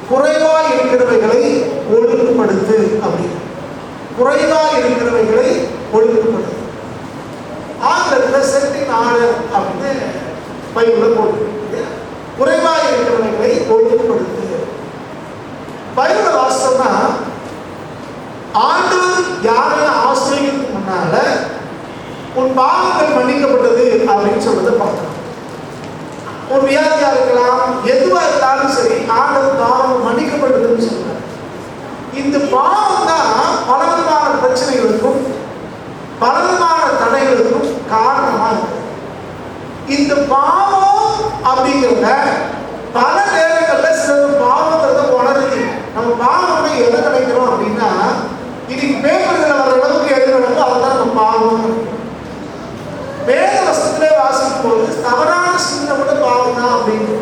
குறைவாய் இருக்கிறவைகளை ஒழுங்குபடுத்து அப்படின்னு. குறைவாய் இருக்கிறவைகளை ஒழுங்குபடுத்து. ஆங்கிலத்தில் setting order அப்படின்னு பைபிளில் போட்டு குறைவாய் இருக்கிறவைகளை ஒழுங்குபடுத்து. பைபிள் வாசம்னா ஆண்டவர் யாரையும் ஆசிரியருக்கு முன்னால உன் பாவங்கள் மன்னிக்கப்பட்டது அப்படின்னு சொல்றதை பார்க்கலாம். ஒரு வியாதியா இருக்கலாம், எதுவா இருந்தாலும் சரி, ஆண்டவர் பாவம் மன்னிக்கப்பட்டதுன்னு சொல்றாரு. இந்த பாவம் தான் பலவிதமான பிரச்சனைகளுக்கும் பலவிதமான தடைகளுக்கும் காரணமா இருக்கு. இந்த பாவம் அப்படிங்கிறத பல நேரங்களில் சிலர் பாவங்கிறத உணருது. நம்ம பாவம்னா எதை நினைக்கிறோம் அப்படின்னா, இன்னைக்கு பேப்பர்களை வர அளவுக்கு எது நடக்கும் அதுதான் நம்ம பாவம். வேத வசனத்திலே வாசிக்கும் போது தவறான சிந்தனை கூட பாவம் தான் அப்படின்னு,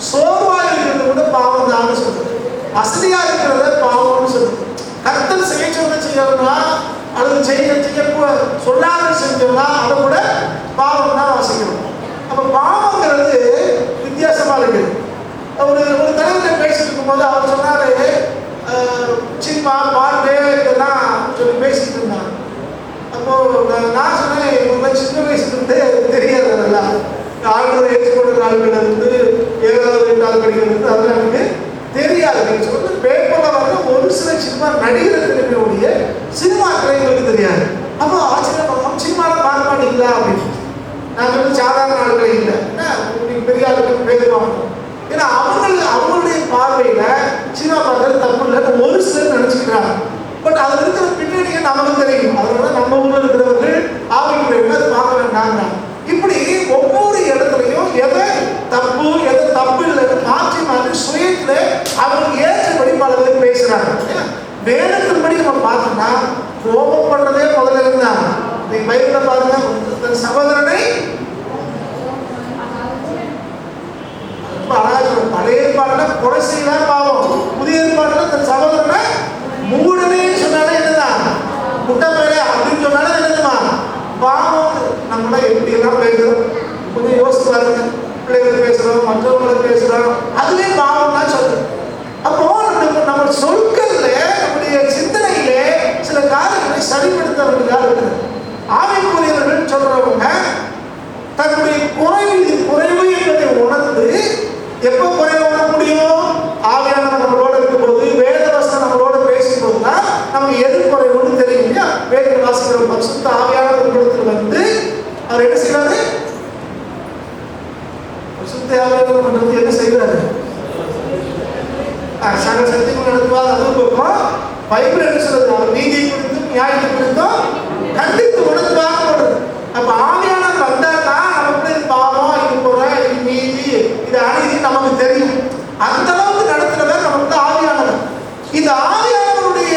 சோர்வா இருக்கிறது கூட பாவம் தான் சொல்லுது, அசதியா இருக்கிறத பாவம்னு சொல்லுது. கர்த்தர் செய்ய சொன்ன செய்யணும்னா அல்லது செய்ய சொல்லாத செஞ்சோம்னா அதை கூட பாவம் தான் வாசிக்கணும். அப்ப பாவங்கிறது வித்தியாசமா இருக்குது. ஒரு தலைவர் பேசிட்டு இருக்கும்போது அவர் சொன்னாரு, சினிமா பாட்டு இதெல்லாம் சொல்லி பேசிட்டு இருந்தாங்க. அப்போ நான் சொன்னேன், சின்ன வயசுலேருந்து தெரியாது அதெல்லாம். ஆளுநர் ஏற்றுக்கொண்ட ஆளுகள் இருந்து 7வது 8வது படிக்கிறது அதெல்லாம் எனக்கு தெரியாது. நீங்கள் சொல்றது பேப்பரில் வந்து ஒரு சில சினிமா நடிகர் திறமையுடைய சினிமா கலைஞர்களுக்கு தெரியாது. அப்போ ஆச்சரியம், சினிமாவில் பார்க்க மாட்டீங்களா அப்படின்னு. நான் வந்து சாதாரண ஆளுகளே இல்லை, என்ன பெரிய ஆளுகளுக்கு பேசுவாங்க. ஏன்னா அவங்களுடைய பார்வையில சினிமா பார்க்கறது தப்பு இல்லைன்னு ஒரு சிலர் நினைச்சுக்கிறாங்க. பட் அதில் இருக்கிற பின்னணியை நமக்கு தெரியும். அதனால நம்ம ஊரில் இருக்கிறவர்கள் ஆவிக்குரியவங்க அதை பார்க்க வேண்டாங்க. இப்படி ஒவ்வொரு இடத்துலையும் எதை தப்பு எதை தப்பு இல்லைன்னு மாற்றி மாற்றி சுயத்துல அவங்களுக்கு ஏற்றபடி பல பேர் பேசுறாங்க. வேதத்தின்படி நம்ம பார்த்தோம்னா கோபப்படுறதே முதல்ல இருந்தாங்க. நீங்க பைபிள பாருங்க, தன் சகோதரனை பழைய ஏற்பாடுல கொலை செய்யலாம் பாவம், புதிய ஏற்பாடுல தன் சகோதரனை மூடனே சொன்னாலே என்னதான் முட்டை மேலே அப்படின்னு சொன்னாலே என்னதுமா பாவம். நம்மள எப்படி எல்லாம் பேசுறோம் கொஞ்சம் யோசிச்சு பாருங்க. பிள்ளைகளுக்கு பேசுறோம், மற்றவங்களுக்கு பேசுறோம், அதுவே பாவம் தான் சொல்றோம். அப்போ நம்ம சொற்கள்ல நம்முடைய சிந்தனையிலே சில காரியங்களை சரிப்படுத்தவர்களாக இருக்கிறது. ஆவிக்குரியவர்கள் சொல்றவங்க தன்னுடைய குறைவு என்பதை உணர்ந்து எப்போ குறைவு உணர முடியும்? ஆவியானவர் நம்மளோட இருக்கும்போது, வேத வசனம் நம்மளோட பேசும்போது தான் நமக்கு எது குறைவுன்னு தெரியும் இல்லையா? வேத வாசிக்கிற பரிசுத்த ஆவியானவர் இடத்துல வந்து அவர் என்ன செய்யறாரு? பரிசுத்த ஆவியானவர் பண்றது என்ன செய்யறாரு? சகல சத்தியங்கள் நடத்துவார். அதுவும் பக்கம் பைபிள் என்ன சொல்றது? அவர் நீதியை குறித்தும் நியாயத்தை குறித்தும் கண்டித்து உணர்த்துவாங்க போடுறது. அப்ப ஆவியானவர் வந்தாதான் நமக்கு இது பாவம், இது குறை, இது நீதி, இது அநீதி நமக்கு தெரியும். அந்த அளவுக்கு நடத்துறவர் நமக்கு ஆவியானவர். இந்த ஆவியானவருடைய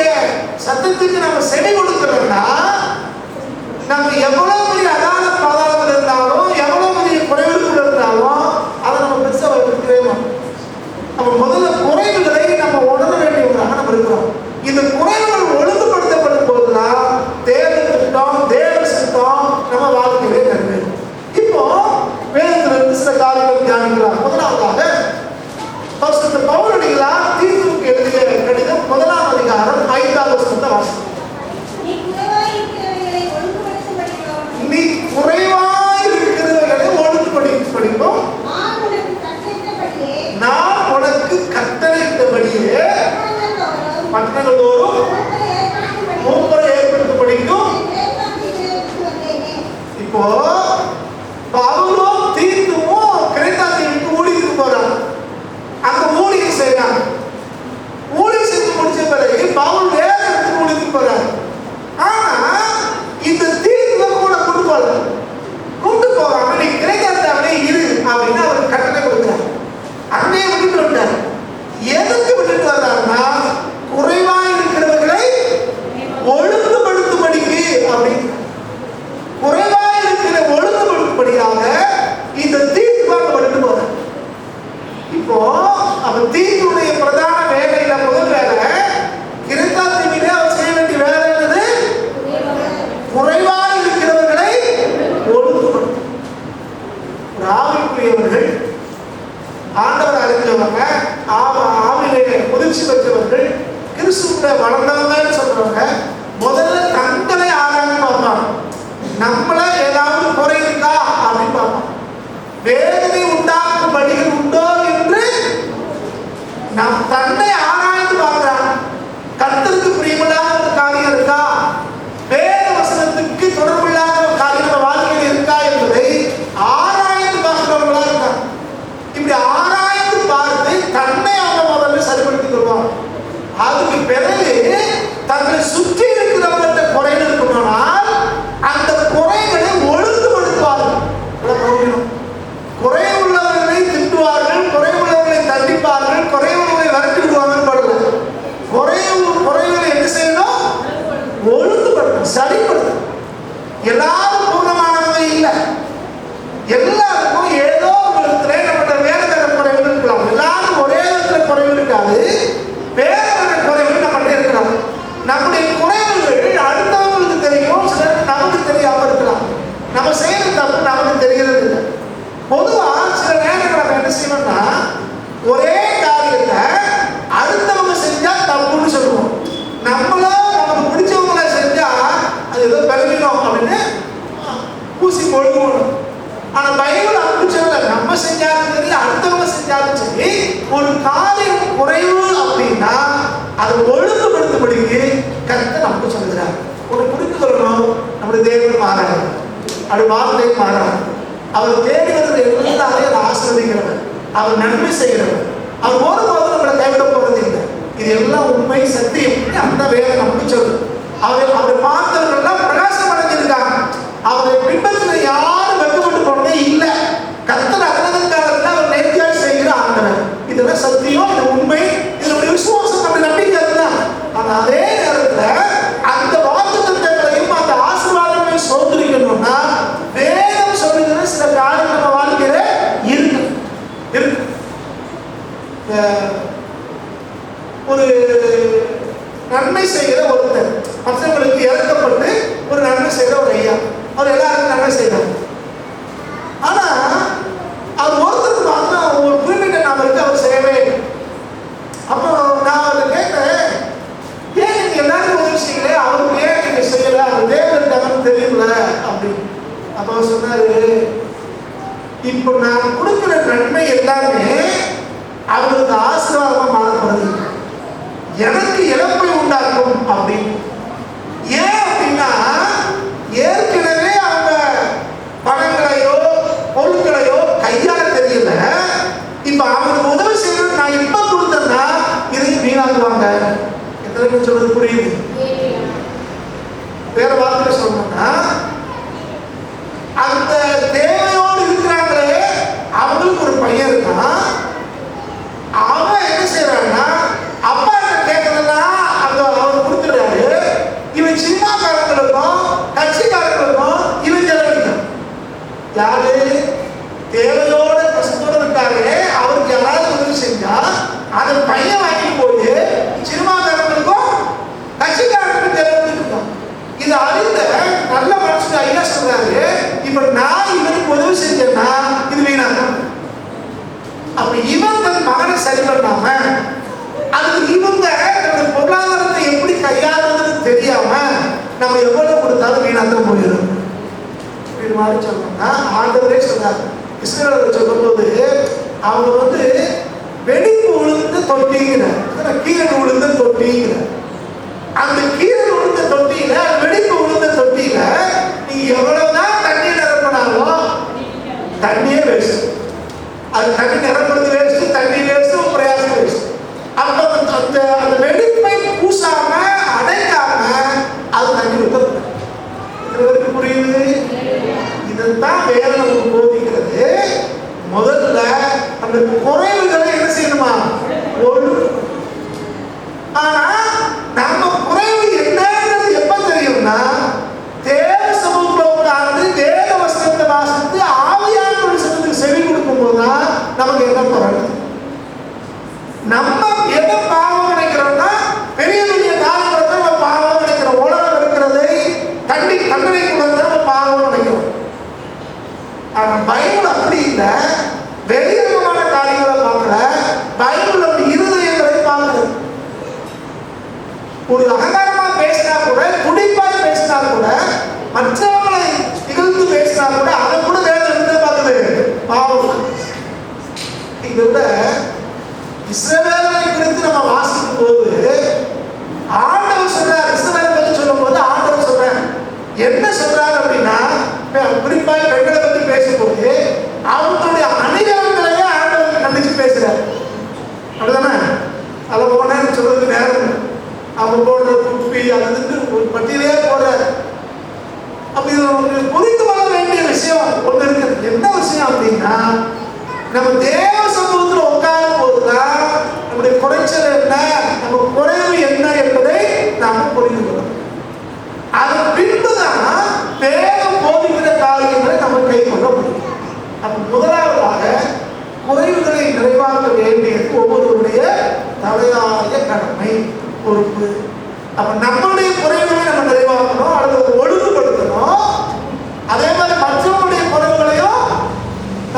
சத்தத்துக்கு நம்ம செவி கொடுக்கிறோம்னா, நம்ம எவ்வளவு பெரிய அகால பாதாளத்தில் இருந்தாலும் எவ்வளவு பெரிய குறைவுகள் இருந்தாலும் அதை நம்ம பெருசா வைக்கவே மாட்டோம். நம்ம முதல்ல குறைவுகளை நம்ம உணர வேண்டியவங்களாக நம்ம இருக்கிறோம். இந்த குறைவுகள் ஒழுங்குபடுத்தப்படும் போதுதான் தேவ திட்டம், தேவ சித்தம் நம்ம வாழ்க்கையிலே நிறைவேறும். இப்போ வேதத்திலிருந்து சில காரியங்கள் தியானிக்கலாம். முதலாவதாக பரிசுத்த பவுலடிகளார் தீத்துவுக்கு எழுதிய கடிதம் 1ஆம் அதிகாரம் 5வது வசனத்தை வாசிக்கிறோம். நீ குறைவாய் இருக்கிறவர்களை ஒழுங்குபடுத்தும், நான் உனக்கு கட்டளையிட்டபடியே பட்டணங்கள் தோறும் மூப்பரை ஏற்படுத்தப்படிக்கும். இப்போ பவுலும் தீத்துவும் கிரேத்தாத்தீவுக்கு ஊழியத்துக்கு போறாங்க. அங்க ஊழியம் செய்யறாங்க. ஊழியம் செஞ்சு முடிச்ச பிறகு பவுல் வேற இடத்துக்கு ஊழியத்துக்கு போறாரு. ஆனா இந்த தீத்துவ கூட கொண்டு போகாம நீ கிரேத்தாத்தாவிலே இரு அப்படின்னு அவர் கட்டளை கொடுக்கிறார். அன்னைய விட்டுட்டு வந்தார். எதுக்கு விட்டுட்டு வர்றாருன்னா, குறைவாய் இருக்கிறவர்களை ஒழுங்குபடுத்தும்படிக்கு அப்படின்னு. குறைவாய் இருக்கிற ஒழுங்குபடுத்தும்படியாக நம் தன்னை ஆராய்ந்து பார்க்கிறான். கர்த்தருக்கு பிரியமில்லாத ஒரு காரியம் இருக்கா, வேத வசனத்துக்கு தொடர்பில்லாத ஒரு காரியம் நம்ம வாழ்க்கையில் இருக்கா என்பதை ஆராய்ந்து பார்க்கிறவங்களா இருக்காங்க. இப்படி ஆராய்ந்து பார்த்து தன்னை அவங்க முதல்ல சரிப்படுத்திக் கொள்வாங்க. அதுக்கு பிறகு தங்களை சுற்றி இருக்கிறவங்கள்ட்ட குறைகள் இருக்குமானால் அந்த குறைகளை ஒழுங்குபடுத்துவார்கள். குறை உள்ளவர்களை திட்டுவார்கள், குறை உள்ளவர்களை தண்டிப்பார்கள், குறை உள்ளவர்களை விரட்டி விடுவாங்கன்னு படல. குறைகளை என்ன செய்யணும்? ஒழுங்குபடுத்தணும், சரிப்படுத்தணும். எல்லாரும் பூர்ணமானவங்க இல்லை. எல்லாருக்கும் ஏதோ ஒரு இடத்துல நம்மகிட்ட வேற வேற குறைகள் இருக்கலாம். எல்லாரும் ஒரே இடத்துல குறைகள் இருக்காது, வேற வேற குறைகள் நம்மகிட்ட இருக்கலாம். நம்முடைய குறைகள் அடுத்தவங்களுக்கு தெரியும், சிலர் நமக்கு தெரியாம இருக்கலாம். நம்ம செய்யற தப்பு நமக்கு தெரிகிறது இல்லை. பொதுவா சில நேரங்கள் நம்ம என்ன செய்யணும்னா, ஒரே காரியத்தை அடுத்தவங்க செஞ்சா தப்புன்னு சொல்லுவோம். நம்மளும் நமக்கு பிடிச்சவங்கள செஞ்சா அது ஏதோ பலவீனம் அப்படின்னு பூசி கொள்வோம். ஆனா பைபிள் அப்படி சொல்லல. நம்ம செஞ்சாலும் சரி, அடுத்தவங்க செஞ்சாலும் சரி, ஒரு காரியம் குறைவு அப்படின்னா அதை ஒழுங்குபடுத்தபடிக்கு கர்த்தர் நமக்கு சொல்லுகிறார். ஒரு புரிந்து கொள்ளணும், நம்முடைய தேவன் மாறாது, அப்படி வார்த்தை மாறாது. அவர் தேடி வருகிற எல்லாரையும் ஆசீர்வதிக்கிறவர், அவர் நன்மை செய்கிறவர், அவர் ஒருபோதும் நம்மளை கைவிட போறது இல்லை. இது எல்லாம் உண்மை சத்தியம். அந்த வேலை நமக்கு சொல்லு. அவரை பார்த்தவர்கள்லாம் பிரகாசம் அடைஞ்சிருக்காங்க. அவரை பின்பற்றின யாரும் வெட்கப்பட்டு போனதே இல்லை. கர்த்தர் அகலகன் காலத்தில் அவர் நேர்த்தியாக செய்கிற ஆண்டவர். இதெல்லாம் சத்தியம், இது உண்மை, இதனுடைய விசுவாசம் நம்ம நம்பிக்கை தான். ஆனால் அதே நேரத்தில் அந்த வாக்குத்தத்தங்களையும் அந்த ஆசீர்வாதங்களையும் சோதரிக்கணும்னா வேதம் சொல்லுகிற சில காரியம் நம்ம வாழ்க்கையில இருக்கு. ஒரு நன்மை செய்கிற ஒருத்தர் மற்றவங்களுக்கு இறக்கப்பட்டு ஒரு நன்மை செய்கிற ஒரு ஐயா, அவர் எல்லாருக்கும் நன்மை செய்கிறார். ஆனா அவர் ஒருத்தருக்கு மாத்திரம் ஒரு குறிப்பிட்ட நபருக்கு அவர் செய்யவே. அப்போ நான் அவர்கிட்ட கேட்டேன், ஏன் நீங்க எல்லாருக்கும் உதவி செய்யல, அவருக்கு ஏன் நீங்க செய்யல, அவர் தேவன் தெரியல அப்படின்னு. அப்ப அவர் சொன்னாரு, இப்போ நான் கொடுக்குற நன்மை எல்லாமே அவருக்கு ஆசீர்வாதமா மாறப்படுது, எனக்கு இழப்பை உண்டாக்கும் அப்படின்னு. ஏன் அப்படின்னா ஏற்கனவே அவங்க பணங்களையோ பொருட்களையோ கையாள தெரியல. இப்ப அவங்களுக்கு உதவி செய்யணும் நான் இப்ப கொடுத்தேன்னா இதை வீணாக்குவாங்க. எத்தனை பேர் சொல்றது புரியுது? வேற வார்த்தை சொல்லணும்னா அந்த தேவையோடு இருக்கிறாங்களே அவங்களுக்கு ஒரு பையன் இருக்கான். அவன் என்ன செய்யறான்னா அப்பா கேட்கறதுனா அங்க அவர் கொடுத்துட்டாரு. இவன் சின்னக்காரங்களுக்கும் கட்சிக்காரங்களுக்கும் இவன் செலவழிக்கும். யாரு தேவையோட கஷ்டத்தோட இருக்காங்களே அவருக்கு யாராவது உதவி செஞ்சா அதை பையன் வாங்கி போய் சினிமாக்காரங்களுக்கும் கட்சிக்காரங்களுக்கும் செலவழிக்கும். இது அறிந்த நல்ல மனுஷன் ஐயா சொல்றாரு, இப்ப நான் இவனுக்கு உதவி செஞ்சேன்னா இது வீணாகும். அப்ப இவன் தன் மகனை சரி பண்ணாம அதுக்கு இவங்க தன்னுடைய பொருளாதாரத்தை எப்படி கையாளுறதுன்னு தெரியாம நம்ம எவ்வளவு கொடுத்தாலும் வீணாக்க போயிடும். இது மாதிரி சொல்லணும்னா ஆண்டவரே சொல்றாரு, இஸ்ரவேலர் சொல்லும் போது அவங்க வெடிப்பு விழுந்து தொட்டிங்கிற கீழே விழுந்த தொட்டிங்கிற அந்த கீழே விழுந்த தொட்டியில வெடிப்பு விழுந்த தொட்டியில நீங்க எவ்வளவுதான் தண்ணி நிரப்பினாலும் தண்ணியே வேஸ்ட். அது தண்ணி நிரப்புறது வேஸ்ட், தண்ணி வேஸ்ட், பிரயாசம் வேஸ்ட். அப்ப அந்த வெடிப்பை பூசாம அடைக்காம அது தண்ணி விட்டு புரியுது. இதுதான் வேலை நமக்கு போதிக்கிறது. முதல்ல அந்த குறைவுகளை என்ன செய்யணுமா ஒழுங்கு. ஆனா நம்ம குறைவு என்னன்றது எப்ப தெரியும்னா தேவ சமூகத்துல உட்கார்ந்து வேத வசனத்தை வாசித்து ஆவியான வசனத்துக்கு செவி கொடுக்கும் போதுதான் நமக்கு என்ன குறைவு. நம்ம எதை பாவம் நினைக்கிறோம்னா பெரிய பெரிய காரியத்தை நம்ம பாவம் நினைக்கிறோம். உலகம் இருக்கிறதை தண்டனை கூட நம்ம பாவம் நினைக்கிறோம். ஆனா பைபிள் அப்படி இல்லை. வெளியரங்கமான காரியங்களை பார்க்கல, பைபிள் அப்படி இருதயங்களை பார்க்குது. ஒரு அகங்காரமா பேசினா கூட, துடிப்பாய் பேசினா கூட, மற்றவங்களை இகழ்ந்து பேசினா கூட அதை கூட வேதம் என்ன பார்க்குது? பாவம். இதை விட இஸ்ரவேலை பொறுப்பு. அப்ப நம்மளுடைய குறைகளை நம்ம நிறைவாக்கணும், அல்லது ஒழுங்குபடுத்தணும். அதே மாதிரி மற்றவங்களுடைய குறைகளையும்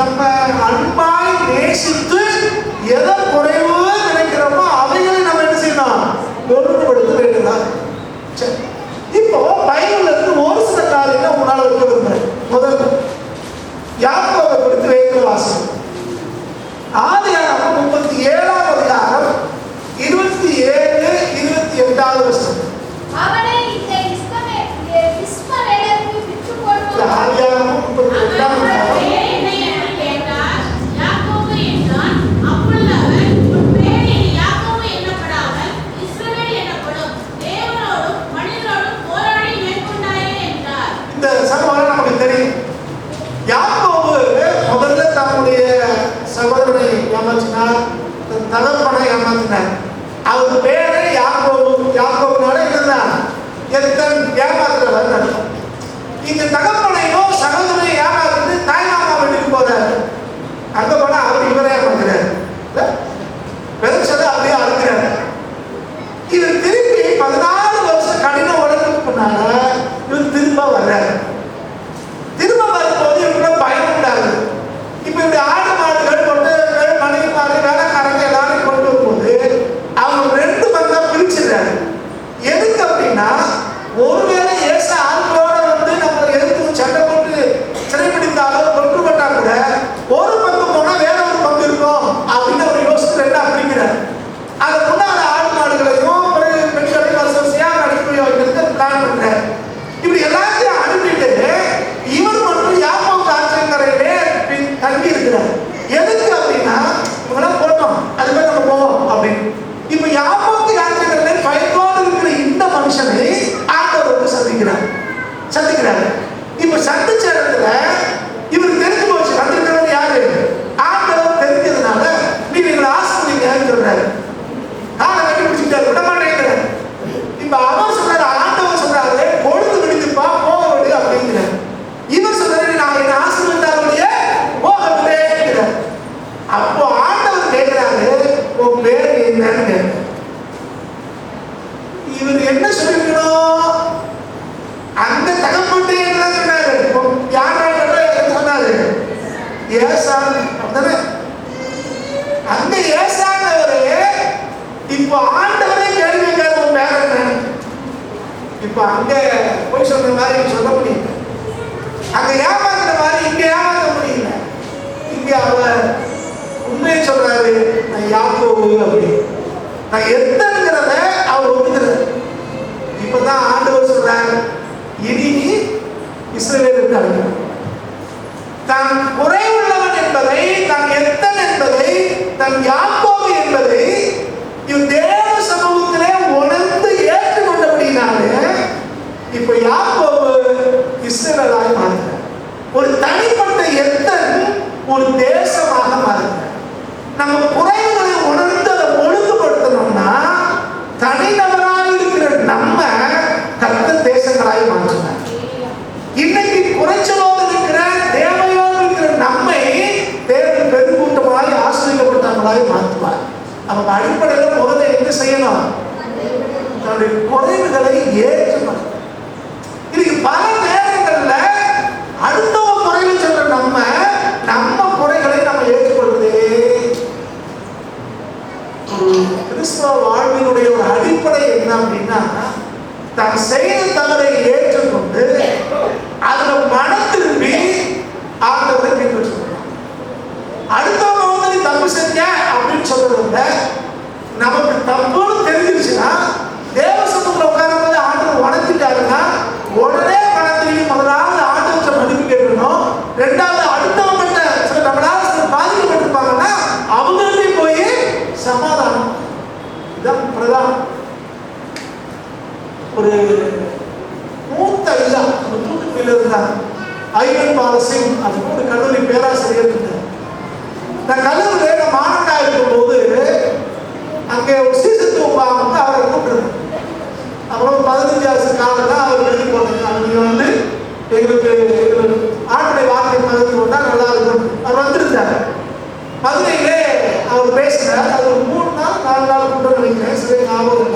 நம்ம அன்பாய் நேசித்து எதை குறைவு நினைக்கிறோமோ அவைகளை நம்ம என்ன செய்யணும், ஒழுங்குபடுத்த வேண்டியதான். இப்போ பைபிள்ல இருந்து ஒரு சில காரியங்களை உங்களால வைக்க விரும்புறேன். முதல்ல யாக்கோபை குறித்து வேத வாசகம் ஆதியாகமம் 37ஆம் அதிகாரம் 27, 28வது வசனம். அவனை இந்த இஸ்மவேலருக்கு விற்று போடுவான். ஆதியாகமம் 38ஆம் அதிகாரம் யாக்கோபு முதல்ல தன்னுடைய சகோதரனை ஏமாற்றினார், தகப்பனை ஏமாற்றினார். அவர் பேரே யாக்கோபு. யாக்கோபுனால இருந்தார் எத்தன் ஏமாத்துறவர் அர்த்தம். இந்த தகப்பனையும் சகோதரனை ஏமாத்திட்டு தாய்மாமா வீட்டுக்கு போறாரு. அங்க போனா அவர் இவரை ஏமாத்துறாரு, பெருசதை அப்படியே அழுகிறாரு. இவர் திருப்பி 14 வருஷம் கடின உடலுக்கு பின்னால இவர் திரும்ப வர்றாரு. திரும்ப வரும்போது இவருக்கு பயம் உண்டாகுது. இப்ப இப்படி ஆடு மாடுகள் கொண்டு மனைவிமாறு வேலைக்காரங்க எல்லாரும் கொண்டு வரும்போது அவங்க 2 பங்கா பிரிச்சிடுறாரு. எதுக்கு அப்படின்னா, ஒருவேளை ஏச ஆட்களோட வந்து நம்ம எதிர்த்து சண்டை போட்டு சிறைப்பிடித்தாலோ கொண்டுபட்டா கூட ஒரு பங்கு போனா வேற ஒரு பங்கு இருக்கும் அப்படின்னு அவர் யோசித்து 2ஆ பிரிக்கிறார். அதை முன்னால ஆடு மாடுகளையும் பெண்களையும் வரிசையாக அனுப்பி வைக்கிறதுக்கு பிளான் பண்றாரு. இப்படி எல்லாத்தையும் அனுப்பிட்டு இவர் மட்டும் யாக்கோபு ஆற்றங்கரையிலே தங்கி இருக்கிறார். எதுக்கு அப்படின்னா, இவங்களாம் போட்டோம் அது மாதிரி நம்ம போவோம் அப்படின்னு. இப்ப யாக்கோபு ஆற்றங்கரையிலே பயத்தோடு இருக்கிற இந்த மனுஷனை ஆண்டவர் வந்து சந்திக்கிறார். இப்ப சந்திச்ச இடத்துல இவர் தெரிஞ்சு போச்சு, வந்திருக்கிறவர் யாரு, ஆண்டவர் தெரிஞ்சதுனால நீங்க எங்களை ஆசிரியங்கன்னு சொல்றாரு. காலை கட்டி பிடிச்சிட்டாரு, விட மாட்டேங்கிறார். இப்ப அவர் சொல்றாரு, ஆண்டவர் சொல்றாரு பொழுது விடுதுப்பா போக விடு அப்படிங்கிறார். இவர் சொல்றாரு, நான் என்ன ஆசீர்வதித்தாருடைய போகவில்லை என்கிறார். அப்போ ஆண்டவர் கேட்கிறாரு, உன் பேர் என்னன்னு கேட்கிறார். இவர் என்ன சொல்லிக்கணும், அந்த தகப்பட்டே என்ன சொன்னாரு, யார் சொன்னாரு, ஏசான் அப்படிதானே. அந்த ஏசானவரு இப்போ ஆண்டவரே கேள்வி கேட்கிற உன் பேர் என்ன. இப்ப அங்க போய் சொல்ற மாதிரி சொல்ல முடியல, அங்க ஏமாத்துற மாதிரி இங்க ஏமாத்த முடியல. இங்க அவர் உண்மையை சொல்றாரு, நான் யாக்கோபு அப்படி, நான் எத்தனைங்கிறத அவர் ஒத்துக்கிறார். இப்பதான் ஆண்டவர் சொல்றார், இனி இஸ்ரவேலுக்கு அழைக்கிறார். தான் குறைவுள்ளவன் என்பதை, தான் எத்தன் என்பதை, தன் யாக்கோபு என்பதை இவன் தேவ சமூகத்திலே உணர்ந்து ஏற்றுக்கொண்டபடினாலே இப்ப யாக்கோபு இஸ்ரவேலாய் மாறுகிறார். ஒரு தனிப்பட்ட எத்தன் ஒரு தேசமாக மாறுகிறார். நம்ம குறைவுகளை உணர்ந்து அதை ஒழுங்குபடுத்தணும்னா தனிநபராக இருக்கிற நம்ம கர்த்தர் தேசங்களாய் மாற்றினார். இன்னைக்கு குறைச்சலோடு இருக்கிற தேவையோடு இருக்கிற நம்மை தேவன் பெருங்கூட்டமாய் ஆசிரியப்பட்டவர்களாய் மாற்றுவார். அவங்க அடிப்படையில் முதல்ல என்ன செய்யணும், தன்னுடைய குறைவுகளை ஏற்றுக்கணும். இதுக்கு பல நேரங்கள்ல அடுத்தவங்க குறைவு சொல்ற நம்ம குறைகளை நம்ம ஏற்றுக்கொள்வதே கிறிஸ்தவ வாழ்வினுடைய ஒரு அடிப்படை என்ன அப்படின்னா, தான் செய்த தவறை ஏற்றுக்கொண்டு அதுல மனம் திரும்பி ஆண்டவரை பின்பற்ற. அடுத்தவங்க வந்து நீ தப்பு செஞ்ச அப்படின்னு சொல்றது இல்ல, நமக்கு தப்புன்னு தெரிஞ்சிருச்சுன்னா தேவ சமூகத்துல உட்காரும்போது ஆண்டவர் உணர்த்திட்டாருன்னா உடனே மனம் திரும்பி முதலாவது ஆண்டவற்றை மதிப்பு கேட்கணும். 2வது அடுத்தவங்கிட்ட சில நம்மளால சில பாதிக்கப்பட்டிருப்பாங்கன்னா அவங்கள்டையும் போய் சமாதானம். இதான் பிரதானம். ஒரு மூத்த ஐயா ஒரு தூத்துக்குடியில் இருந்தார், ஐயன் பாலசிங், அது ஒரு கல்லூரி பேராசிரியர் இருந்தார். நான் கல்லூரியில் நான் மாணவனாக இருக்கும்போது அங்கே ஒரு சீசத்துவம் வந்து அவரை கூப்பிட்டுருந்தேன். அப்புறம் 15 காலம் தான் அவர் எழுதி போட்டாங்க, அவங்க வந்து எங்களுக்கு ஆண்டுடைய வார்த்தை பகிர்ந்து கொண்டா நல்லா இருக்கும். அவர் வந்திருந்தார் மதுரையிலே, அவர் பேசினார். அது ஒரு 3 நாள் 4 நாள் கூட்டம் நினைக்கிறேன், சரி ஞாபகம்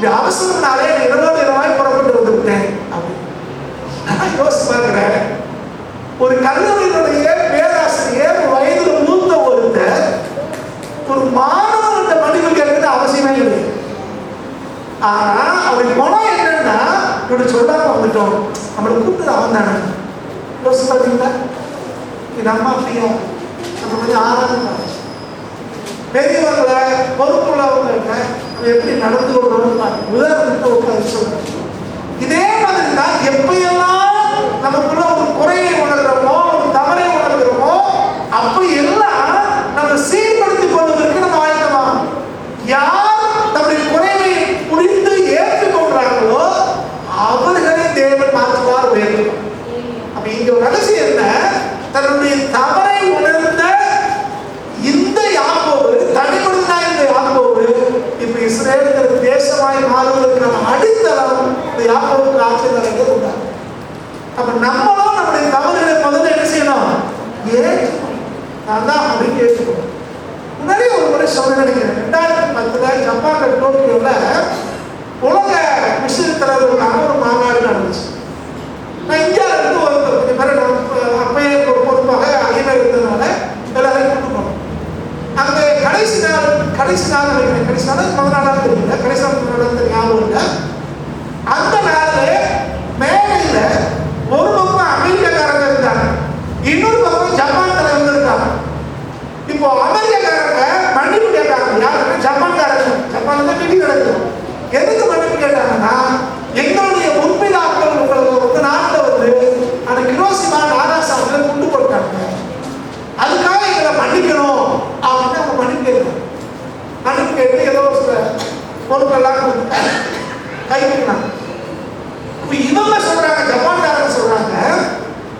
இப்படி அவசரம்னாலே இரவோடு இரவாய் புறப்பட்டு வந்து விட்டேன் அப்படின்னு நான் யோசிச்சு பார்க்கிறேன். ஒரு கல்லூரியினுடைய பேராசிரியர் வயதில் மூத்த ஒருத்தர் ஒரு மாணவர்கிட்ட மன்னிப்பு கேட்கறது அவசியமே இல்லை. ஆனா அவருக்கு குணம் என்னன்னா இப்படி சொல்லாம வந்துட்டோம், நம்மளை கூப்பிட்டு அவன் தானே. யோசிச்சு பார்த்தீங்களா? இது அம்மா அப்படியா நம்ம கொஞ்சம் ஆராதனை பெரியவங்களை பொறுப்புள்ளவங்க எப்படி நடந்து கொள்ளணும் உதாரணத்துக்கு உட்காந்து சொல்றேன். இதே மாதிரி தான் எப்பயெல்லாம் நமக்குள்ள ஒரு குறையை உணர்கிறோமோ ஒரு தவறை உணர்கிறோமோ அப்ப எல்லாம் நம்ம சீர்படுத்திக் கொள்வதற்கு நம்ம ஆயத்தமா. யார் நம்முடைய குறைவை புரிந்து ஏற்றுக்கொள்றாங்களோ அவர்களை தேவன் மாற்றுவார் வேண்டும். அப்ப இங்க ஒரு ரகசியம் என்ன? தன்னுடைய தவறை உணர்ந்த இந்த யாக்கோபு, தனிமனிதனா இந்த யாக்கோபு இப்ப இஸ்ரேலுக்கு தேசமாய் மாறுவதற்கான அடித்தளம் இந்த யாக்கோபுக்கு ஆட்சியர்கள் உண்டாங்க. அப்ப நம்மளும் நம்முடைய தவறுகளை முதல்ல என்ன செய்யணும்? நான் தான் அப்படின்னு கேட்டுக்கணும். முன்னாடி ஒரு முறை சொல்ல நினைக்கிறேன். 2010 ஜப்பான்ல டோக்கியோல உலக மிஷன் தலைவர்களுக்கான ஒரு மாநாடு நடந்துச்சு. நான் இந்தியாவில இருந்து ஒரு கொஞ்சம் பேர் அப்பயே ஒரு பொறுப்பாக அகில இருந்ததுனால எல்லாரையும் கூட்டு போனோம். அங்க கடைசி நாள் நினைக்கிறேன், கடைசி நாள் 14 தெரியல, கடைசி நாள் 14 ஞாபகம் இல்லை. அந்த நாள்ல மேலையில ஒரு பக்கம் அமெரிக்காக்காரங்க இருந்தாங்க, இன்னொரு பக்கம் ஜப்பான் தலைவர்கள் இருந்தாங்க. இப்போ அமெரிக்காக்காரங்க மன்னிப்பு கேட்டாங்க. யாருக்கு? ஜப்பான்காரங்க. ஜப்பான்ல தான் மீட்டிங் நடக்குது. எதுக்கு மன்னிப்பு கேட்டாங்கன்னா, எங்களுடைய முன்பிதாக்கள் உங்களுக்கு நாட்டில் வந்து அந்த ஹிரோஷிமா நாகாசாகில குண்டு போட்டாங்க, அதுக்காக எங்களை மன்னிக்கணும் அப்படின்னு அவங்க மன்னிப்பு கேட்கணும். மன்னிப்பு கேட்டு ஏதோ பொருட்கள்லாம் கைவிட்டாங்க. இவங்க சொல்றாங்க, ஜப்பான்காரங்க சொல்றாங்க,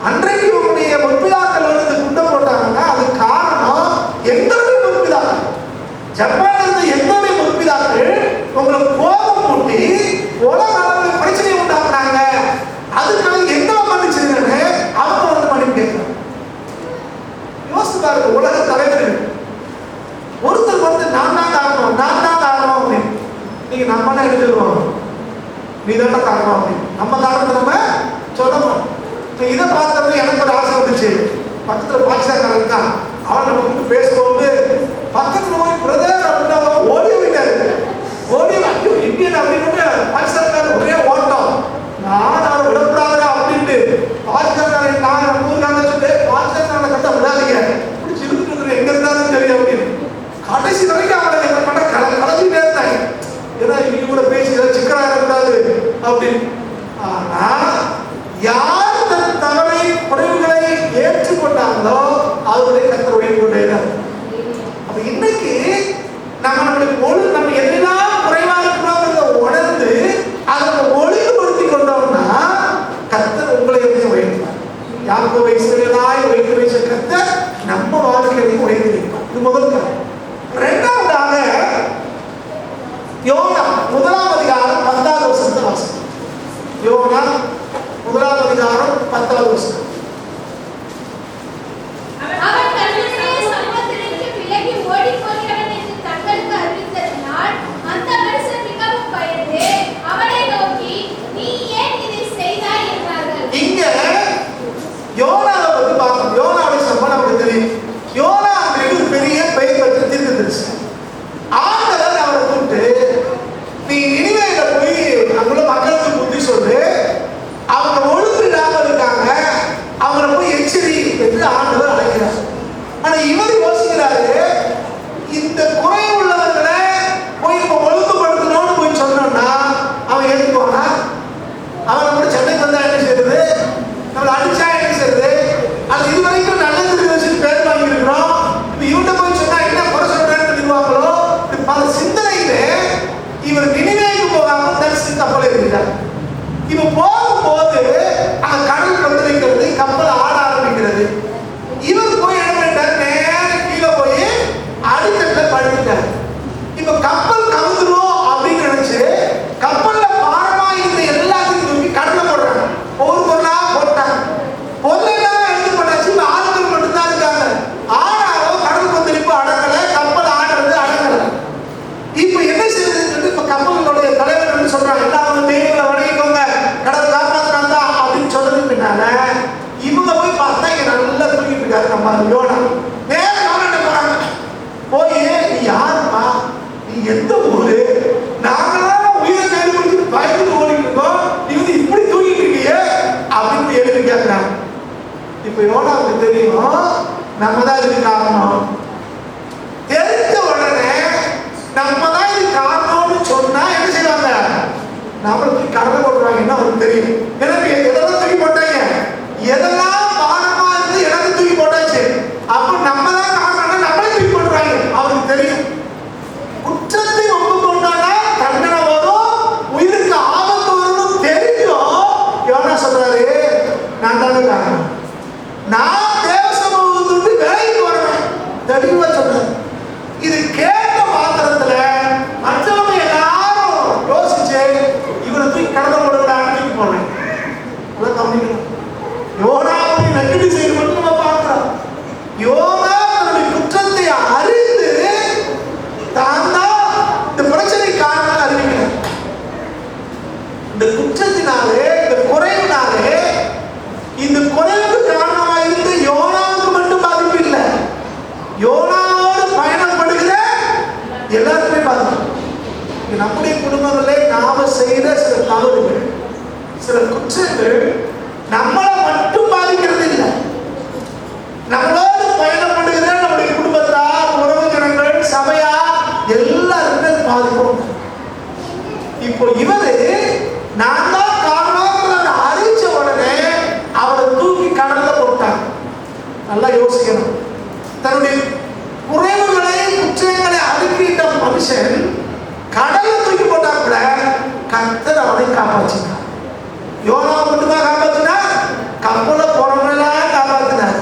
அன்றைக்கு உங்களுடைய முற்பிதாக்கள் வந்து குண்டை போட்டாங்கன்னா அது காரணம் எங்களுடைய முற்பிதாக்கள், ஜப்பான்ல இருந்த எங்களுடைய முற்பிதாக்கள் உங்களுக்கு கோபம் மூட்டி உலக அளவில் பிரச்சனை உண்டாக்குறாங்க, அதுக்காக எங்களை மன்னிச்சிருங்கன்னு அவங்க வந்து மன்னிப்பு கேட்கிறாங்க. யோசிச்சு பாருங்க, உலக தலைவர்கள் ஒருத்தர் வந்து நான் தான் காரணம் அப்படின்னு நீங்க நம்ம தான் எடுத்துருவோம், நீ தான் காரணம் அப்படின்னு நம்ம காரணத்தை நம்ம சொல்லணும். இதை பார்த்தவங்க எனக்கு ஒரு ஆசை வந்துச்சு. பக்கத்துல பாகிஸ்தான்காரன் இருக்கான், அவன் நம்ம கூப்பிட்டு பேசும்போது பக்கத்துல போய் பிரதர் அப்படின்னா ஓடி விட்டாரு. ஓடி ஐயோ இந்தியன் அப்படின்னு பாகிஸ்தான்காரன் ஒரே ஓட்டம், நான் அவரை விடக்கூடாதா அப்படின்ட்டு பாகிஸ்தான்காரன் நான் நம்ம ஊருக்காக சொல்லிட்டு பாகிஸ்தான்காரனை கட்ட விடாதீங்க, பிடிச்சி இழுத்துட்டு எங்க இருந்தாலும் தெரியும் அப்படின்னு கடைசி வரைக்கும் அவரை என்ன பண்ண கலந்துட்டே இருந்தாங்க. ஏன்னா இவங்க கூட பேசி சிக்கனா இருக்கக்கூடாது அப்படின்னு. ஆனா யார் தன் தவறை குறைவுகளை ஏற்றுக்கொண்டாங்களோ அவருடைய கர்த்தர் உயர்ந்து கொண்டே. அப்ப இன்னைக்கு நம்ம எதெல்லாம் குறைவா இருக்கிறோங்கிறத உணர்ந்து அதை நம்ம ஒழுங்குபடுத்தி கொண்டோம்னா கர்த்தர் உங்களை உயர்த்துவார். யாக்கோபை இஸ்ரவேலாய் உயர்த்தி வைத்த கர்த்தர் நம்ம வாழ்க்கையையும் உயர்த்தி வைப்பார். இது முதல் காரணம். இரண்டாவதாக யோனா 1ஆம் அதிகாரம் 10வது வசனத்தை வாசிக்கிறோம். யோனா 1ஆம் அதிகாரம் 10வது வசனம். அவன் தன்னுடைய சம்பத்திற்கு விலகி ஓடிப் போகிறவன் என்று தங்களுக்கு அறிவித்ததினால் அந்த மனுஷன் மிகவும் பயந்து அவனை நோக்கி, நீ ஏன் இதை செய்தாய் என்றார்கள். இங்க யோனாவை பத்தி பார்க்கணும். யோனாவுடைய சம்பளம் நமக்கு தெரியும். யோனா ஒரு பெரிய பெயர் பெற்ற தீர்க்கதரிசி. ஆண்டவர் அவரை கூப்பிட்டு, நீ நினிவேல போய் அங்குள்ள மக்களுக்கு புத்தி சொல்லு, அவங்க ஒழுங்கு இல்லாமல் இருக்காங்க, அவங்களை போய் எச்சரி என்று ஆண்டவர் அழைக்கிறார். ஆனா இவர் யோசிக்கிறாரு, இந்த குறை உள்ளவர்களை போய் நம்ம ஒழுங்குபடுத்தணும்னு போய் சொன்னோம்னா அவன் எடுத்துக்குவானா? அவன் நம்ம சென்னைக்கு வந்தா என்ன செய்யுது, நம்மளை அடிச்சா என்ன செய்யுது, அது இது வரைக்கும் நல்லது பேர் வாங்கி இருக்கிறோம், இப்ப இவன்கிட்ட போய் சொன்னா என்ன குறை சொல்றேன்னு நிறுவாங்களோ, பல சிந்தனையில இவர் நினைவேக்கு போகாமல் தரிசி கப்பல் இருக்கிறார். இவன் போகும்போது அந்த கடல் கொந்தளிக்கிறது, கப்பல் ஆட ஆரம்பிக்கிறது. இவர் போய் என்ன பண்ணிட்டார், நேரம் கீழே போய் அடித்தட்டுல படுத்துட்டார். இப்ப கப்பல் கவுந்துரும் அப்படின்னு நினைச்சு கப்பல்ல பாரமா இருந்த எல்லாத்தையும் தூக்கி கடலை போடுறாங்க. ஒவ்வொரு பொருளா போட்டாங்க. பொருளெல்லாம் எடுத்து பண்ணாச்சு. இப்ப ஆட்கள் மட்டும்தான் இருக்காங்க. ஆனாலும் கடல் கொந்தளிப்பு அடங்கல, கப்பல் ஆடுறது அடங்கல. இப்ப என்ன செய்யுது, இப்ப கப்பலுடைய தலைவர் நம்மளை தூக்கி கடலை போட்டுருவாங்கன்னா அவருக்கு தெரியும். எனக்கு எதெல்லாம் தூக்கி போட்டாங்க, எதெல்லாம் பாரமா இருந்து எனக்கு தூக்கி போட்டாச்சு, அப்ப நம்ம தான் காரணம், நம்மளே தூக்கி போட்டுருவாங்க அவருக்கு தெரியும். குற்றத்தை ஒப்புக்கொண்டானா தண்டனை வரும், உயிருக்கு ஆபத்து வரும்னு தெரியும். யோனா சொல்றாரு, நான் தானே காரணம், நான் தேவ சமூகத்தை விட்டு விலகி வரேன் தெளிவா சொல்றாரு. இது கேட்ட மாத்திரத்துல மற்றவங்க எல்லாரும் யோசிச்சு இவரை தூக்கி கடலை போடுறான்னு தூக்கி போடுறேன். அதான் கவனிக்கணும். யோனாவை நெருக்கடி செய்து மட்டும் நம்ம பார்க்கிறோம். யோனா தன்னுடைய குற்றத்தை அறிந்து தான் இந்த பிரச்சனை காரணம் அறிவிக்கிறார். இந்த குற்றத்தினாலே, இந்த குறைவினாலே, இந்த குறைவுக்கு காரணமாக இருந்த யோனாவுக்கு மட்டும் பாதிப்பு இல்லை, யோனாவோடு பயணப்படுகிற எல்லாருக்குமே பாதிப்பு. நம்முடைய குடும்பங்களே நாம செய்த சில தவறுகள், சில குற்றங்கள் நம்மளை மட்டும் பாதிக்கிறது இல்லை, நம்மளோடு பயணப்படுகிற நம்முடைய குடும்பத்தார், உறவுகள், சபையா எல்லாருமே பாதிப்போம். இப்போ இவரு நான் தான் காரணம் அறிவிச்ச உடனே அவரை தூக்கி கடல்ல போட்டாங்க. நல்லா யோசிக்கணும். தன்னுடைய குறைவுகளை, குற்றங்களை அடுக்கிட்ட மனுஷன் கடலை தூக்கி போட்டா கூட கர்த்தர் அவனை காப்பாற்றினார். யோனா மட்டும்தான் காப்பாற்றினார், கப்பல போனவங்களெல்லாம் காப்பாற்றினார்.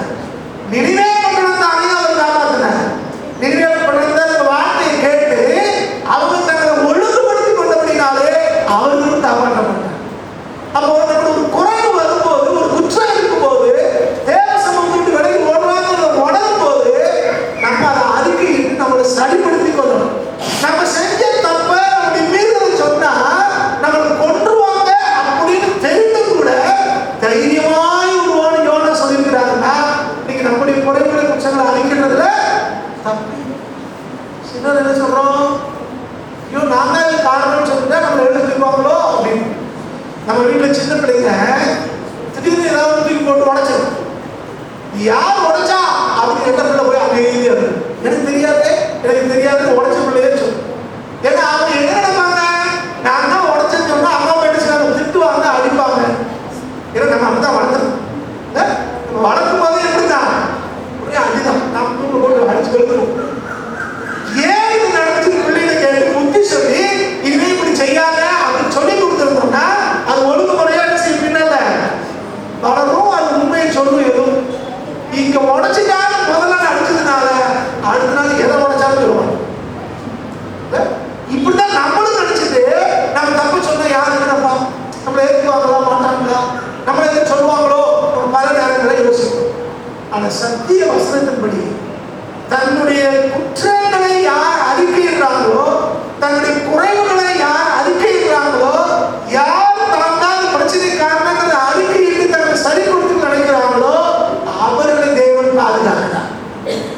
நினைவே பட்டணத்தை அவர் காப்பாற்றினார். நினைவே பட்டணத்தை வார்த்தையை கேட்டு அவங்க தங்களை ஒழுங்குபடுத்திக் கொண்டபடினாலே அவர்களும் காப்பாற்றப்பட்டார். அப்போ நம்மளுக்கு ஒரு குறைவு வரும்போது, ஒரு குற்றம் இருக்கும்போது, தேவ சமூகத்துக்கு விலகி ஓடுறாங்க உணரும் போது நம்ம அதை அறிக்கையிட்டு நம்மளை சரிப்படுத்திக் கொள்ளணும். நம்ம செஞ்ச தப்ப நம்முடைய மீறலை சொன்னா நம்மளை கொன்றுவாங்க அப்படின்னு தெரிந்து கூட தைரியமாய் உருவான யோனா சொல்லியிருக்கிறாங்கன்னா இன்னைக்கு நம்முடைய குறைவுகளை, குற்றங்களை அறிக்கிறதுல தப்பு. சின்ன என்ன சொல்றோம், ஐயோ நான் தான் காரணம்னு சொல்லிட்டு நம்மளை எழுதிருப்பாங்களோ அப்படின்னு. நம்ம வீட்டில் சின்ன பிள்ளைங்க திடீர்னு ஏதாவது தூக்கி போட்டு உடைச்சிடும். யார் உடைச்சா அவங்க எந்த பிள்ளை போய் அமைதியா இருக்கு, எனக்கு தெரியாது, எனக்கு தெரியாது உடைச்ச பிள்ளையே சொல்லும். ஏன்னா அவங்க என்ன நினைப்பாங்க, நான் தான் உடைச்சேன்னு சொன்னா அம்மா போயிட்டு திட்டுவாங்க, அடிப்பாங்க. ஏன்னா நம்ம அப்படிதான் வளர்த்துறோம். நம்ம வளர்க்கும் போதே எப்படிதான் ஒரே அடிதான், நம்ம தூங்க போட்டு அடிச்சு வெளுத்துருவோம். ஏன் இது நடந்துச்சு பிள்ளைங்க கேட்டு புத்தி சொல்லி இனிமே இப்படி செய்யாத அப்படின்னு சொல்லி கொடுத்துருந்தோம்னா அது ஒழுங்குமுறையா பின்னல வளரும், அது உண்மையை சொல்லும். எதுவும் இங்க உடைச்சிட்டாங்க முதல்ல அடிச்சதுனால அடுத்த நாள் எதை உடைச்சாலும் சொல்லுவாங்க. இப்படிதான் நம்மளும் நினைச்சிட்டு நம்ம தப்பு சொன்னா யாரு என்னப்பா நம்மளை ஏற்றுவாங்களா மாட்டாங்களா, நம்மளை எதுவும் சொல்லுவாங்களோ பல நேரங்களை யோசிக்கும். ஆனா சத்திய வசனத்தின்படி தன்னுடைய குற்றங்களை யார் அறிக்கையிடுறாங்களோ, தன்னுடைய குறைவுகளை யார் அறிக்கையிடுறாங்களோ, யார் தான் பிரச்சனை காரணங்களை அறிக்கையிட்டு தன்னை சரி கொடுத்து நினைக்கிறாங்களோ அவர்களை தேவன் பாதுகாக்கிறார்.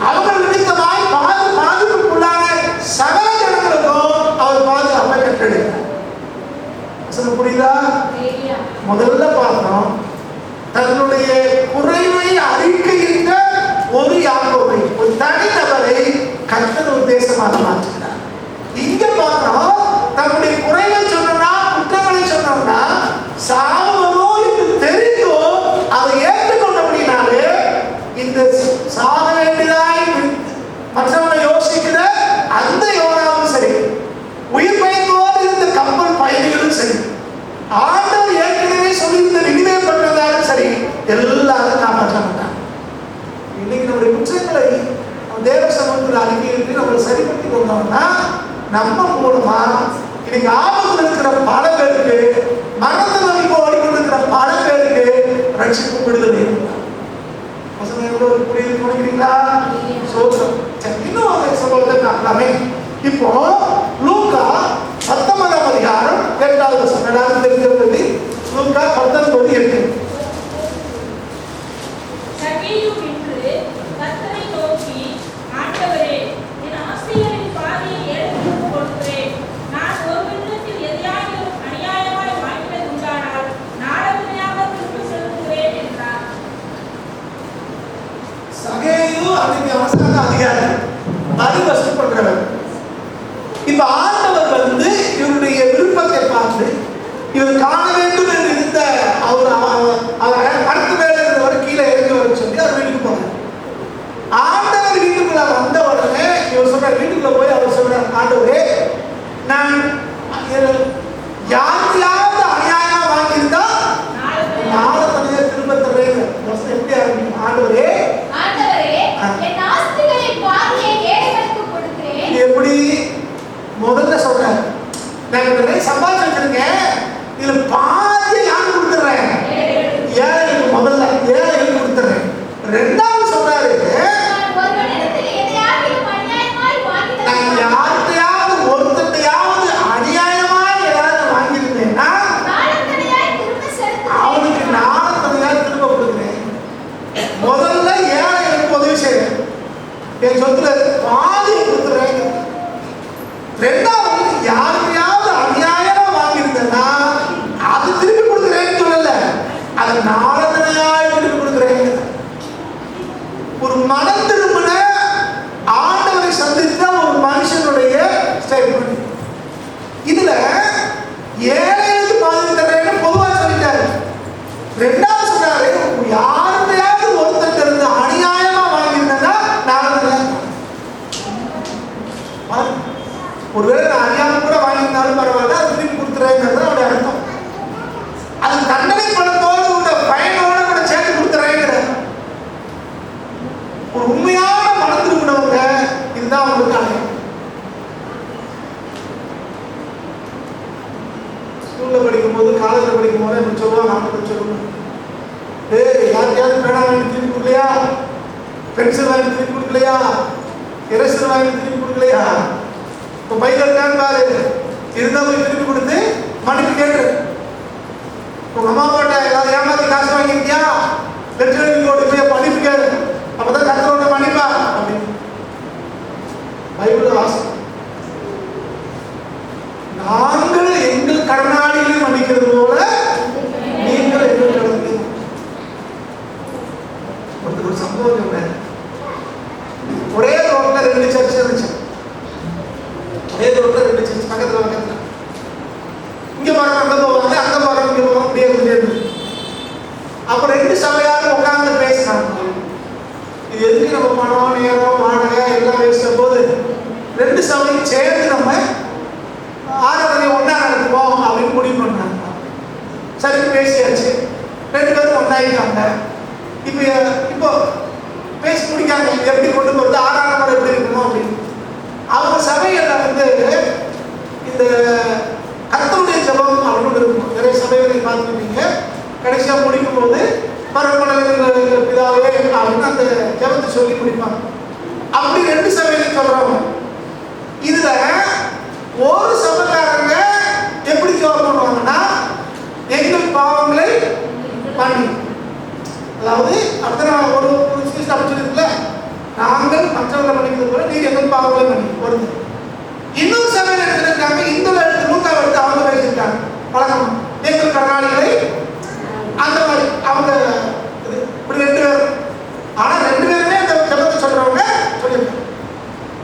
அவர்கள் நிமித்தமாய் பாதுகாப்புக்குள்ளான சகல ஜனங்களுக்கும் அவர் பாதுகாப்பை கட்டளையிட்டார். புரியுதா? முதல்ல பார்த்தோம், தன்னுடைய குறைவை அறிக்கையிட்ட ஒரு யாக்கோபை, ஒரு தனிநபரை கர்த்தர் உத்தேசமாக மாற்றுகிறார். இங்க பார்த்தோம், தன்னுடைய குறைவை சொன்னா, குற்றங்களை சொன்னோம்னா சாவரோ என்று தெரிந்தோ அதை ஏற்றுக்கொண்டபடினாலே இந்த சாக வேண்டியதாய் மற்றவங்க யோசிக்கிற அந்த யோனாவும் சரி, உயிர் பயத்தோடு இருந்த கப்பல் பயணிகளும் சரி, ஆண்டவர் ஏற்கனவே சொல்லியிருந்த நினைவே பட்டதாலும் சரி, எல்லாரும் காப்பாற்ற மாட்டாங்க. இன்னைக்கு நம்முடைய குற்றங்களை தேவ சமூகத்தில் அறிக்கையிட்டு நம்மளை சரிப்படுத்தி கொண்டோம்னா நம்ம மூலமா இன்னைக்கு ஆபத்தில் இருக்கிற பல பேருக்கு, மரண நோய்க்கு ஓடிக்கொண்டிருக்கிற பல பேருக்கு ரட்சிப்பு விடுதலை. புரியுது முடிக்கிறீங்களா? இன்னும் ஒரு சம்பவத்தை பார்க்கலாமே. இப்போ லூக்கா 19ஆம் அதிகாரம் 8வது வசனம் தெரிஞ்சது. லூக்கா 19:8. இப்ப ஆண்டவர் இவருடைய விருப்பத்தை பார்த்து சம்பாதிச்சு வச்சிருக்கேன், இதுல பாதி யாருக்கு கொடுத்துறேன்? ஏழைகளுக்கு. முதல்ல ஏழைகளுக்கு கொடுத்துறேன். ரெண்டாவது சொல்றாரு, நான் யார்கிட்டயாவது ஒருத்தையாவது அநியாயமா ஏதாவது வாங்கியிருந்தேன்னா அவனுக்கு நாளத்தனையாவது திரும்ப கொடுக்குறேன். முதல்ல ஏழைகளுக்கு உதவி செய்யறேன், என் சொத்துல பாதி கொடுத்துறேன். ரெண்டாவது யாருக்கையாவது அநியாயமா வாங்கியிருந்தேன்னா அது திருப்பி கொடுக்குறேன்னு சொல்லல, அது நாளத்தனையாய் திருப்பி கொடுக்குறேன். ஒரு மனம் திரும்பின ஆண்டவரை சந்தித்த ஒரு மனுஷனுடைய ஸ்டேட்மெண்ட். இதுல ஏழைகளுக்கு பாதி தர்றேன்னு பொதுவா சொல்லிட்டாரு. ரெண்டாவது சொல்றாரு, யாருக்கையாவது ஒருத்தர் இருந்து அநியாயமா வாங்கியிருந்தா நாளத்தனையா. ஒருவேளை நான் அறியாம கூட வாங்கியிருந்தாலும் பரவாயில்ல, அது திருப்பி கொடுத்துறேங்கிறது அவருடைய அர்த்தம். அது தண்டனை பணத்தோடு உள்ள பயனோட கூட சேர்த்து கொடுத்துறேங்கிற ஒரு உண்மையான மனம் திரும்பினவங்க இதுதான் அவங்களுக்கு அடையும். ஸ்கூல்ல படிக்கும் போது, காலேஜ்ல படிக்கும் போது இப்படி சொல்லுவாங்க, அவங்க சொல்லுவாங்க, யாருக்கையாவது பேனா வாங்கி திருப்பி கொடுக்கலையா, பென்சில் வாங்கி திருப்பி கொடுக்கலையா, எரேசர் வாங்கி திருப்பி கொடுக்கலையா, இப்போ பைக் இருக்கான்னு பாரு, இருந்தா போய் திருப்பி கொடுத்து மன்னிப்பு கேட்டு. உங்க அம்மா அப்பாட்ட ஏதாவது ஏமாத்தி காசு வாங்கிருக்கியா, லெட்டர் எழுதி போட்டு மன்னிப்பு கேளு, அப்பதான் கத்தரோட மன்னிப்பா அப்படின்னு பைபிள்ல வாசி. நாங்கள் எங்கள் கடனாளிகளை மன்னிக்கிறது போல நீங்கள் எங்கள் கடனை. ஒரு சம்பவம் சொன்னேன். ஒரே ரோட்ல 2 சர்ச் இருந்துச்சு. ஒரே ரோட்ல 2 சர்ச் பக்கத்துல பக்கத்துல. இங்க போறவங்க அங்க போவாங்க, அங்க போறவங்க இங்க போவாங்க, அப்படியே இருந்துச்சு. அப்ப 2 சபையாரும் உட்கார்ந்து பேசினாங்க. இது எதுக்கு நம்ம பணம், நேரம், வாடகை எல்லாம் பேசுற போது 2 சபையும் சேர்ந்து நம்ம ஆராதனை ஒன்னா நடத்துவோம் அப்படின்னு முடிவு பண்ணாங்க. சரி, பேசியாச்சு. 2 பேரும் ஒன்னாயிட்டாங்க. இப்போ பேசி முடிக்காங்க, எப்படி கொண்டு போறது, ஆராதனை எப்படி இருக்கணும் அப்படின்னு. அவங்க சபையில இந்த கர்த்தருடைய ஜெபம் அப்படின்னு இருக்கும். நிறைய சபைகளை பார்த்துருப்பீங்க. கடைசியா முடிக்கும் போது பரமண்டல பிதாவே அப்படின்னு அந்த ஜெபத்தை சொல்லி முடிப்பாங்க. அப்படி 2 சபையில சொல்றாங்க. இதுல ஒரு சபைக்காரங்க எப்படி ஜெபம் பண்ணுவாங்கன்னா, எங்கள் பாவங்களை மன்னி, அதாவது அத்தனை ஒரு இருக்குல்ல, நாங்கள் மற்றவர்களை மன்னிக்கிறது போல நீர் எங்கள் பாவங்களை மன்னி வருது. இன்னொரு சபையில எடுத்துருக்காங்க, இந்த எடுத்து நூற்றாவை எடுத்து அவங்க பேசியிருக்காங்க பழக்கமா, எங்கள் கடனாளிகளை அந்த மாதிரி அவங்க இப்படி 2 பேரும். ஆனா 2 பேருமே அந்த ஜெபத்தை சொல்றவங்க சொல்லியிருக்காங்க.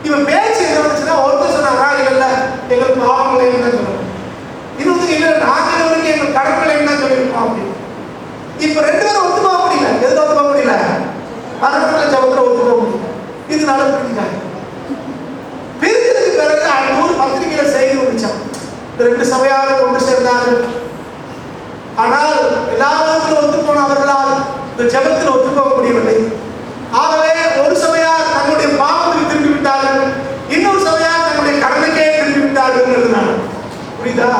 இவன் பேச்சு என்ன வந்துச்சுன்னா, ஒருத்தர் சொன்னாங்க இல்ல எங்கள் பாவங்களை என்ன சொல்லுவோம், இன்னொரு இல்ல நாங்கள் வரைக்கும் எங்கள் கடன்களை என்ன சொல்லியிருக்கோம் அப்படின்னு. இப்ப 2 பேரும் ஒத்து போக முடியல. எதுல ஒத்து போக முடியல? பரமண்டல ஜெபத்துல ஒத்து போக முடியல. இதனால பிரிஞ்சாங்க. பிரிஞ்சதுக்கு பிறகு 100 பத்திரிகையில செய்தி வந்துச்சான், 2 சபையாரும் ஒன்று சேர்ந்தார்கள். ஆனால் எல்லா விதத்திலும் ஒத்து போன அவர்களால் இந்த ஜெபத்தில் ஒத்து போக முடியவில்லை. ஆகவே ஒரு சபையார் தன்னுடைய பாவத்துக்கு திரும்பி விட்டார்கள், இன்னொரு சபையார் தன்னுடைய கடனுக்கே திரும்பி விட்டார்கள். புரியுதா?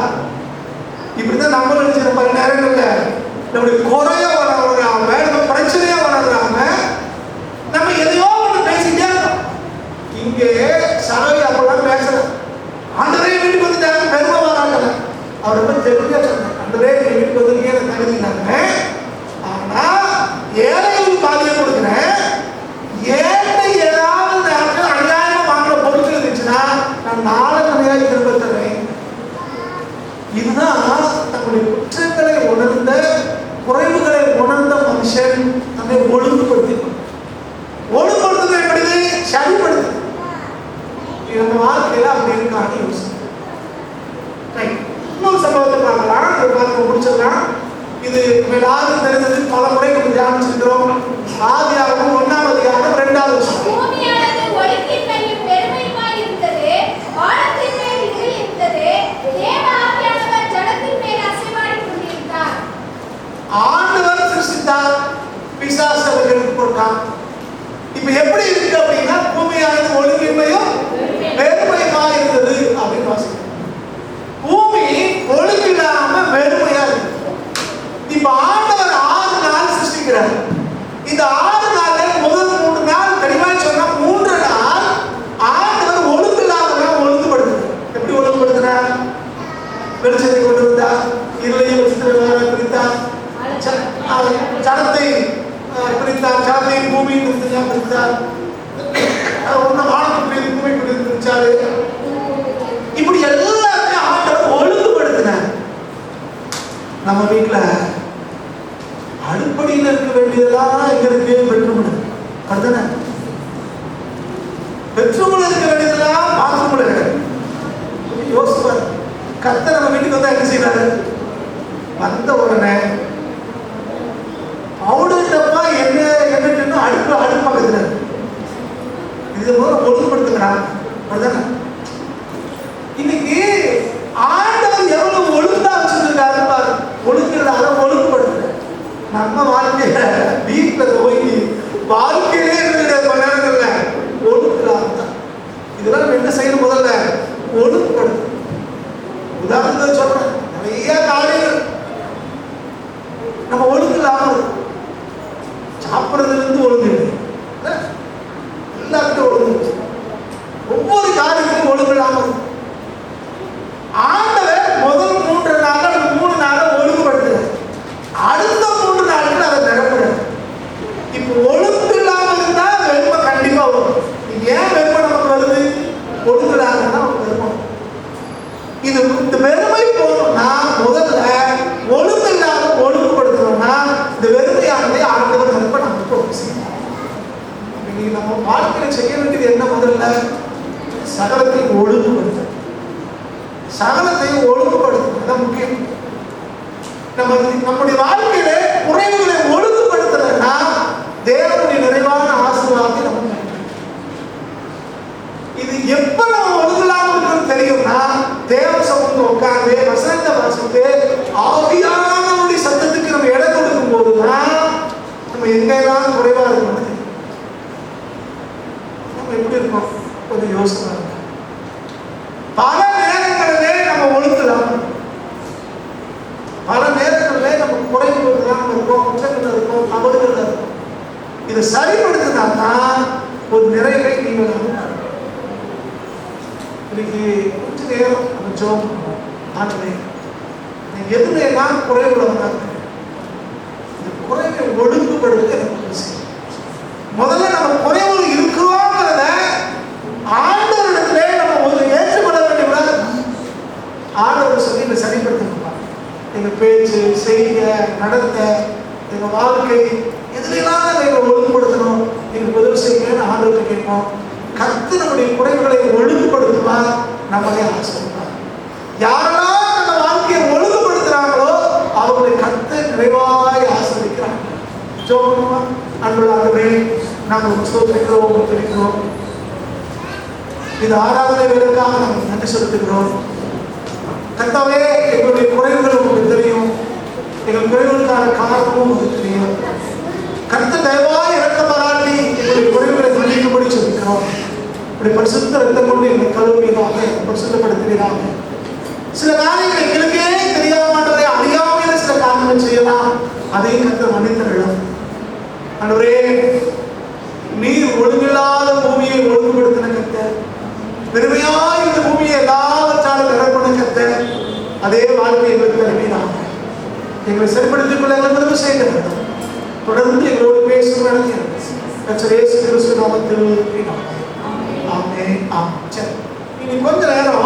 இப்படிதான் நம்ம நினைச்சு பல நேரங்கள்ல நம்முடைய குறைய வளர்றாம, நம்ம பிரச்சனையா வளர்றாம, நம்ம எதையோ ஒன்று பேசிட்டே இருக்கோம். இங்கே சபை அப்பெல்லாம் பேசல. ஆண்டவரே வீட்டுக்கு வந்துட்டாங்க, பெருமை வராங்கல்ல, அவர் ரொம்ப தெளிவா சொன்னாங்க, ஆண்டவரே வீட்டுக்கு வந்து எனக்கு தகுதினாங்க. ஆனா ஏழைகளுக்கு பாதியை கொடுக்குறேன், ஏழை ஏதாவது நேரத்தில் அநியாயமா வாங்குற பொருட்கள் இருந்துச்சுன்னா நான் நாளை திரும்ப தர்றேன். இதுதான் தன்னுடைய குற்றங்களை உணர்ந்த, குறைவுகளை உணர்ந்த மனுஷன் தன்னை ஒழுங்குபடுத்தினான். ஒழுங்குபடுத்துறது எப்படி? சரிப்படுத்து. நம்ம வாழ்க்கையில அப்படி இருக்கான்னு யோசிச்சு. இன்னொரு சம்பவத்தை பார்க்கலாம், இதை பார்த்து முடிச்சிடலாம். இது எல்லாரும் தெரிஞ்சது, பல முறை நம்ம தியானிச்சிருக்கிறோம். ஆதியாகமம் 1ஆம் அதிகாரம் 2வது வசனம். ஆண்டவர் சிருஷ்டித்தார், பிசாசு அவர்களுக்கு போட்டார். இப்ப எப்படி இருக்கு அப்படின்னா, பூமியானது ஒழுங்கின்மையும் பெருமையுமா இருந்தது அப்படின்னு வாசிக்கிறோம். பூமி மனுஷனை கொண்டு வந்தார், இருளையும் வெளிச்சத்தையும் பிரித்தார், ஜலத்தை பிரித்தார், ஜலத்தையும் பூமியும் பிரித்தார், வானத்தை பூமி பிரிச்சாரு. இப்படி எல்லாத்தையும் ஆண்டவர் ஒழுங்குபடுத்தினார். நம்ம வீட்டுல அடுப்படியில் இருக்க வேண்டியதெல்லாம் இங்க இருக்கு பெட்ரூம்ல, அப்படித்தானே? பெட்ரூம்ல இருக்க வேண்டியதெல்லாம் பாத்ரூம்ல இருக்கு. யோசிப்பார், கர்த்தர் நம்ம வீட்டுக்கு வந்தா என்ன செய்வாரு? வந்த உடனே அவடுப்பா என்ன என்ன அடுப்பு பக்கத்துல இது ஒழுங்குபடுத்துகிறார், அப்படிதானே? இன்னைக்கு ஆண்டவர் எவ்வளவு ஒழுங்கா வச்சிருக்காரு பாரு. ஒழுங்குறதால ஒழுங்குபடுத்துற நம்ம வாழ்க்கையில வீட்டுல போய் வாழ்க்கையிலே நேரங்கள்ல ஒழுங்குறாங்க. இதெல்லாம் நம்ம என்ன செய்யணும்? முதல்ல ஒழுங்குபடுத்து. உதாரணத்தை சொல்றேன், நிறைய காரியங்கள் நம்ம ஒழுங்கு இல்லாம சாப்பிட்றதுல இருந்து ஒழுங்கு இல்லை, எல்லாருக்கும் ஒழுங்கு, ஒவ்வொரு காரியத்துக்கும் ஒழுங்கு இல்லாம ஆண்டவர் முதல் 3 நாள் 3 நாளை ஒழுங்குபடுத்துற, அடுத்த 3 நாட்கள் அதை நிரப்புற. இப்போ ஒழுங்கு இல்லாம இருந்தா வெறுமை கண்டிப்பா வரும். ஏன் வெறுமை நமக்கு வருது? ஒழுங்கு இல்லாம நமக்கு வெறுமை. இது இந்த வெறுமை போகணும்னா முதல்ல ஒழுங்கு இல்லாம ஒழுங்குபடுத்தணும்னா இந்த வெறுமையானதை ஆண்டவர் ரொம்ப நமக்கு செய்யணும். இன்னைக்கு நம்ம வாழ்க்கையில செய்ய வேண்டியது என்ன? முதல்ல சகலத்தையும் ஒழுங்குபடுத்த, சகலத்தையும் ஒழுங்குபடுத்த முக்கியம். நம்முடைய வாழ்க்கையில குறைவுகளை ஒழுங்குபடுத்தலைன்னா தேவனுடைய நிறைவான ஆசீர்வாதத்தை நம்ம இது எப்ப நம்ம ஒழுங்கலாம இருக்குன்னு தெரியும்னா தேவ சமூகத்தில் உட்கார்ந்து வசனத்தை வாசித்து ஆவியானவருடைய சத்தத்துக்கு நம்ம இடம் கொடுக்கும் போதுதான் நம்ம எங்கெல்லாம் குறைவா இருக்கணும். நம்ம எப்படி இருக்கோம்? கொஞ்சம் யோசனை. பல நேரங்களிலே நம்ம ஒழுங்கலாம், பல நேரங்களிலே நம்ம குறைவுகள் தான் இருக்கோம், குற்றங்கள் இருக்கும், தவறுகள் இருக்கும். இதை சரிப்படுத்தினால்தான் ஒரு நிறைவை நீங்கள் இன்னைக்கு கொஞ்ச நேரம் நம்ம ஜோம் ஆண்டவரே எதுல எல்லாம் குறைவுள்ளவங்க இந்த குறைவை ஒழுங்குபடுத்த எனக்கு செய்யும். முதல்ல நம்ம குறைவுகள் இருக்கிறோங்கிறத ஆண்டவரிடத்திலே நம்ம ஒரு ஏற்றுக்கொள்ள வேண்டிய ஆண்டவர் சொல்லி இதை சரிப்படுத்த எங்க பேச்சு, செய்ய, நடத்த, எங்க வாழ்க்கை எதுலாம் நம்ம எங்களை ஒழுங்குபடுத்தணும், எங்களுக்கு உதவி செய்யணும்னு ஆண்டவர்கிட்ட கேட்போம். கர்த்தர் நம்முடைய குறைவுகளை ஒழுங்குபடுத்துவார், நம்மளே ஆசீர்வதிப்பார். யாரெல்லாம் நம்ம வாழ்க்கையை ஒழுங்குபடுத்துறாங்களோ அவங்களை கர்த்தர் நிறைவாய் ஆசீர்வதிக்கிறாங்க. ஜெபம். அன்புள்ள ஆண்டவரே, நாங்கள் ஸ்தோத்திரிக்கிறோம், துதிக்கிறோம். இது ஆராதனை வேலைக்காக நாங்கள் நன்றி செலுத்துகிறோம். கர்த்தாவே, எங்களுடைய குறைவுகள் உங்களுக்கு தெரியும், எங்கள் குறைவுகளுக்கான காரணமும் உங்களுக்கு தெரியும். கர்த்தர் தயவாய் இறக்க பாராட்டி எங்களுடைய குறைவுகளை மன்னிக்கும்படி சொல்லிக்கிறோம். இப்படி பரிசுத்த ரத்தம் கொண்டு எங்களை கழுவுவீராக, பரிசுத்தப்படுத்துவீராக. சில காரியங்கள் எங்களுக்கே தெரியாமன்றதை அறியாமையில சில காரியங்கள் செய்யலாம், அதையும் கர்த்தர் மன்னித்தரலாம். ஆண்டவரே, நீர் ஒழுங்கில்லாத பூமியை ஒழுங்குபடுத்தின கர்த்தர், பெருமையாய் இந்த பூமியை எல்லாவற்றாலும் நிரப்பின கர்த்தர், அதே வாழ்க்கையை எங்களுக்கு தருவீராக. எங்களை சரிப்படுத்திக் கொள்ள எங்களுக்கு உதவி செய்ய வேண்டும். தொடர்ந்து எங்களோடு பேசும் நடத்தி இயேசு கிறிஸ்து நாமத்தில் ஆமென். சரி, இனி கொஞ்ச நேரம்